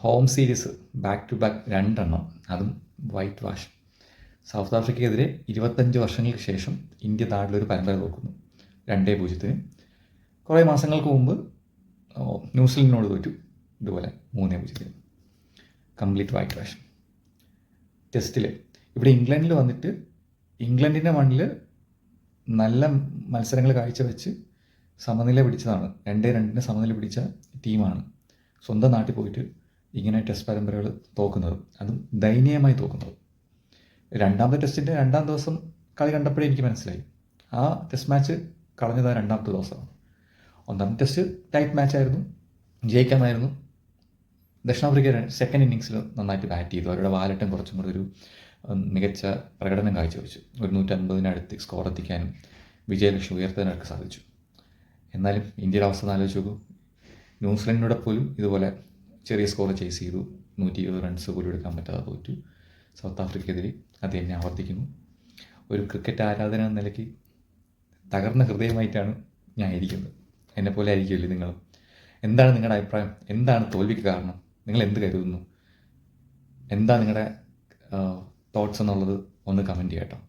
Home series back to back 2 എണ്ണം, അതും white wash. South ആഫ്രിക്കയ്ക്കെതിരെ 25 വർഷങ്ങൾക്ക് ശേഷം ഇന്ത്യ നാട്ടിലൊരു പരമ്പര തോക്കുന്നു 2-0. കുറേ മാസങ്ങൾക്ക് മുമ്പ് ന്യൂസിലൻഡിനോട് തോറ്റു ഇതുപോലെ 3-0. Complete white wash. ടെസ്റ്റിൽ ഇവിടെ ഇംഗ്ലണ്ടിൽ വന്നിട്ട് ഇംഗ്ലണ്ടിൻ്റെ മണ്ണിൽ നല്ല മത്സരങ്ങൾ കാഴ്ചവെച്ച് സമനില പിടിച്ചതാണ്. 2-2 സമനില പിടിച്ച ടീമാണ് സ്വന്തം നാട്ടിൽ പോയിട്ട് ഇങ്ങനെ ടെസ്റ്റ് പരമ്പരകൾ തോക്കുന്നത്, അതും ദയനീയമായി തോക്കുന്നത്. രണ്ടാമത്തെ ടെസ്റ്റിൻ്റെ 2-ാം ദിവസം കളി കണ്ടപ്പോഴേ എനിക്ക് മനസ്സിലായി ആ ടെസ്റ്റ് മാച്ച് കളഞ്ഞത് 2-ാമത്തെ ദിവസമാണ്. 1-ാമത്തെ ടെസ്റ്റ് ടൈറ്റ് മാച്ചായിരുന്നു, ജയിക്കാമായിരുന്നു. ദക്ഷിണാഫ്രിക്ക സെക്കൻഡ് ഇന്നിങ്സിൽ നന്നായിട്ട് ബാറ്റ് ചെയ്തു. അവരുടെ വാലറ്റം കുറച്ചും കൂടി ഒരു മികച്ച പ്രകടനം കാഴ്ചവെച്ചു. 150-അടുത്ത് സ്കോർ എത്തിക്കാനും വിജയലക്ഷ്യം ഉയർത്താനൊക്കെ സാധിച്ചു. എന്നാലും ഇന്ത്യയുടെ അവസ്ഥ ആലോചിച്ച് നോക്കൂ. ന്യൂസിലൻഡിനോടെ പോലും ഇതുപോലെ ചെറിയ സ്കോർ ചേസ് ചെയ്തു, 120 റൺസ് പോലും എടുക്കാൻ പറ്റാതെ തോറ്റു. സൗത്ത് ആഫ്രിക്കയ്ക്കെതിരെ അത് തന്നെ ആവർത്തിക്കുന്നു. ഒരു ക്രിക്കറ്റ് ആരാധന എന്ന നിലയ്ക്ക് തകർന്ന ഹൃദയമായിട്ടാണ് ഞാൻ ഇരിക്കുന്നത്. എന്നെപ്പോലെ ആയിരിക്കുമല്ലേ നിങ്ങളും? എന്താണ് നിങ്ങളുടെ അഭിപ്രായം? എന്താണ് തോൽവിക്ക് കാരണം? നിങ്ങൾ എന്ത് കരുതുന്നു? എന്താ നിങ്ങളുടെ തോട്ട്സ് എന്നുള്ളത് ഒന്ന് കമൻറ്റ് ചെയ്യാം കേട്ടോ.